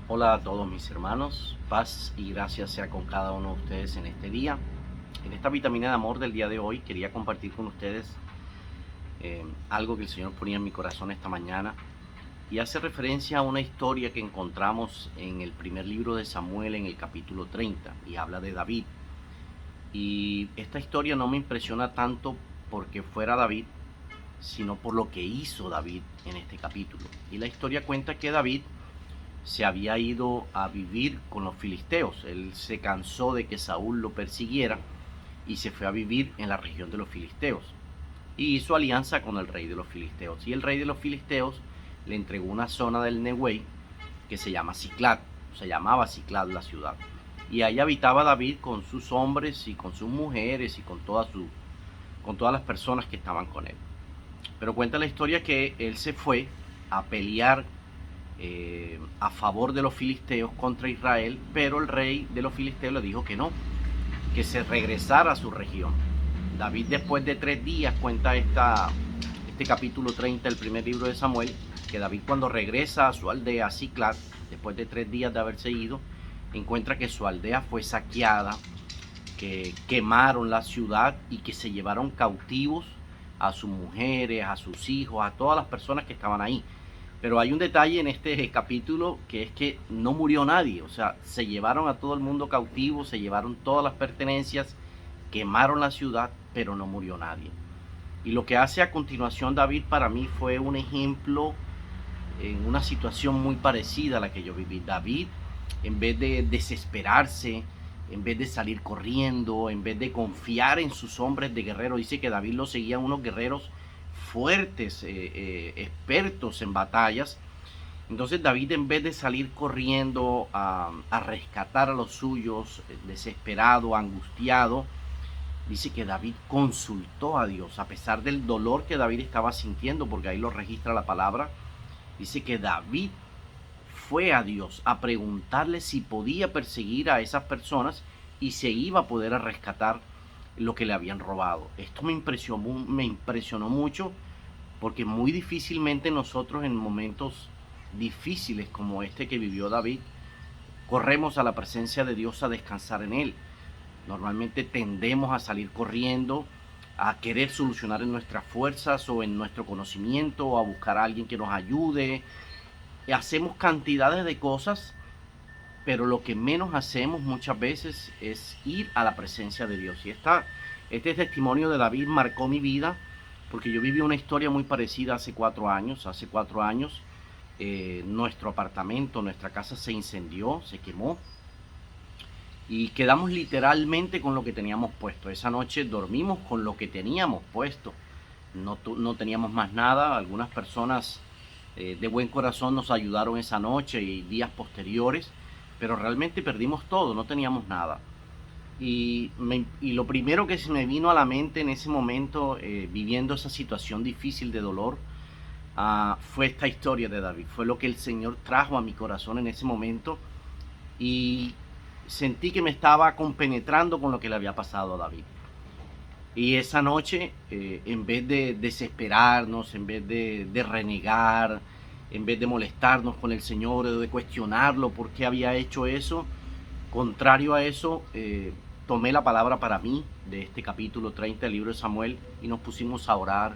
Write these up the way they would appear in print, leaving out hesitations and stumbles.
Hola a todos mis hermanos, paz y gracia sea con cada uno de ustedes en este día. En esta vitamina de amor del día de hoy quería compartir con ustedes algo que el Señor ponía en mi corazón esta mañana y hace referencia a una historia que encontramos en el primer libro de Samuel en el capítulo 30 y habla de David. Y esta historia no me impresiona tanto porque fuera David, sino por lo que hizo David en este capítulo. Y la historia cuenta que David se había ido a vivir con los filisteos. Él se cansó de que Saúl lo persiguiera y se fue a vivir en la región de los filisteos. Y hizo alianza con el rey de los filisteos. Y el rey de los filisteos le entregó una zona del Nehuey que se llama Ciclad. Se llamaba Ciclad la ciudad. Y ahí habitaba David con sus hombres y con sus mujeres y con todas las personas que estaban con él. Pero cuenta la historia que él se fue a pelear a favor de los filisteos contra Israel, pero el rey de los filisteos le dijo que no, que se regresara a su región. David, después de 3 días, cuenta este capítulo 30 del primer libro de Samuel, que David, cuando regresa a su aldea, Ciclag, después de 3 días de haberse ido, encuentra que su aldea fue saqueada, que quemaron la ciudad y que se llevaron cautivos a sus mujeres, a sus hijos, a todas las personas que estaban ahí. Pero hay un detalle en este capítulo, que es que no murió nadie. O sea, se llevaron a todo el mundo cautivo, se llevaron todas las pertenencias, quemaron la ciudad, pero no murió nadie. Y lo que hace a continuación David para mí fue un ejemplo en una situación muy parecida a la que yo viví. David, en vez de desesperarse, en vez de salir corriendo, en vez de confiar en sus hombres de guerrero, dice que David lo seguían unos guerreros fuertes, expertos en batallas. Entonces David, en vez de salir corriendo a rescatar a los suyos, desesperado, angustiado, dice que David consultó a Dios, a pesar del dolor que David estaba sintiendo, porque ahí lo registra la palabra. Dice que David fue a Dios a preguntarle si podía perseguir a esas personas y se iba a poder rescatar lo que le habían robado. Esto me impresionó mucho, porque muy difícilmente nosotros, en momentos difíciles como este que vivió David, corremos a la presencia de Dios a descansar en Él. Normalmente tendemos a salir corriendo, a querer solucionar en nuestras fuerzas o en nuestro conocimiento, o a buscar a alguien que nos ayude. Y hacemos cantidades de cosas, pero lo que menos hacemos muchas veces es ir a la presencia de Dios. Y este testimonio de David marcó mi vida, porque yo viví una historia muy parecida hace 4 años. Hace 4 años nuestro apartamento, nuestra casa se incendió, se quemó y quedamos literalmente con lo que teníamos puesto. Esa noche dormimos con lo que teníamos puesto. No teníamos más nada. Algunas personas de buen corazón nos ayudaron esa noche y días posteriores, pero realmente perdimos todo, no teníamos nada. Y lo primero que se me vino a la mente en ese momento, viviendo esa situación difícil de dolor, fue esta historia de David. Fue lo que el Señor trajo a mi corazón en ese momento, y sentí que me estaba compenetrando con lo que le había pasado a David. Y esa noche, en vez de desesperarnos, en vez de renegar, en vez de molestarnos con el Señor, de cuestionarlo por qué había hecho eso, contrario a eso, tomé la palabra para mí de este capítulo 30 del libro de Samuel y nos pusimos a orar,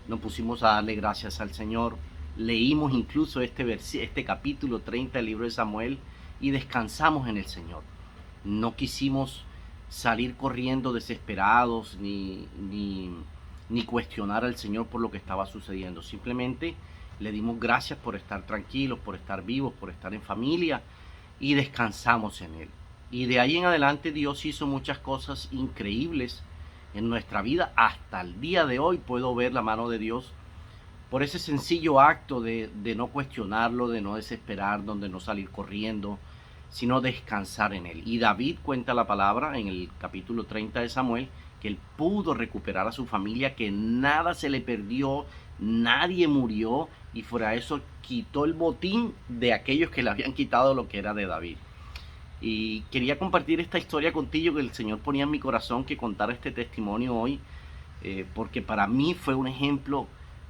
nos pusimos a darle gracias al Señor. Leímos incluso este capítulo 30 del libro de Samuel y descansamos en el Señor. No quisimos salir corriendo desesperados ni cuestionar al Señor por lo que estaba sucediendo. Simplemente le dimos gracias por estar tranquilos, por estar vivos, por estar en familia, y descansamos en Él. Y de ahí en adelante Dios hizo muchas cosas increíbles en nuestra vida. Hasta el día de hoy puedo ver la mano de Dios por ese sencillo acto de no cuestionarlo, de no desesperarnos, de no salir corriendo, sino descansar en Él. Y David cuenta la palabra en el capítulo 30 de Samuel, que él pudo recuperar a su familia, que nada se le perdió, nadie murió, y fuera de eso quitó el botín de aquellos que le habían quitado lo que era de David. Y quería compartir esta historia contigo, que el Señor ponía en mi corazón que contara este testimonio hoy, porque para mí fue un ejemplo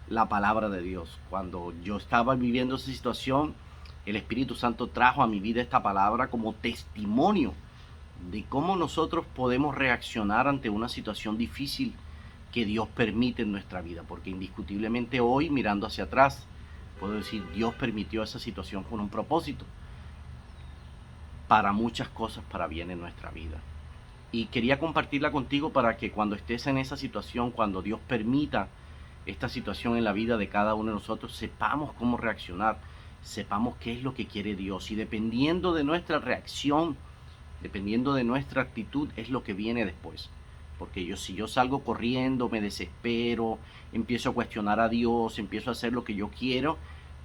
la palabra de Dios. Cuando yo estaba viviendo esa situación, El Espíritu Santo trajo a mi vida esta palabra como testimonio de cómo nosotros podemos reaccionar ante una situación difícil que Dios permite en nuestra vida, porque indiscutiblemente hoy, mirando hacia atrás, puedo decir, Dios permitió esa situación con un propósito, para muchas cosas para bien en nuestra vida. Y quería compartirla contigo para que cuando estés en esa situación, cuando Dios permita esta situación en la vida de cada uno de nosotros, sepamos cómo reaccionar, sepamos qué es lo que quiere Dios. Y dependiendo de nuestra reacción, dependiendo de nuestra actitud, es lo que viene después. Porque si yo salgo corriendo, me desespero, empiezo a cuestionar a Dios, empiezo a hacer lo que yo quiero,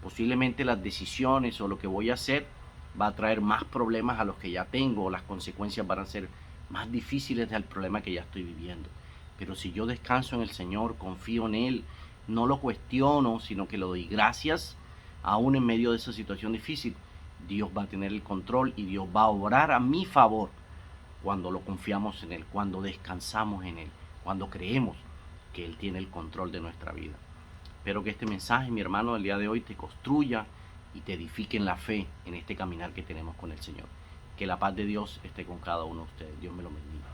posiblemente las decisiones o lo que voy a hacer va a traer más problemas a los que ya tengo, o las consecuencias van a ser más difíciles del problema que ya estoy viviendo. Pero si yo descanso en el Señor, confío en Él, no lo cuestiono, sino que le doy gracias, aún en medio de esa situación difícil, Dios va a tener el control y Dios va a obrar a mi favor cuando lo confiamos en Él, cuando descansamos en Él, cuando creemos que Él tiene el control de nuestra vida. Espero que este mensaje, mi hermano, del día de hoy te construya y te edifique en la fe en este caminar que tenemos con el Señor. Que la paz de Dios esté con cada uno de ustedes. Dios me lo bendiga.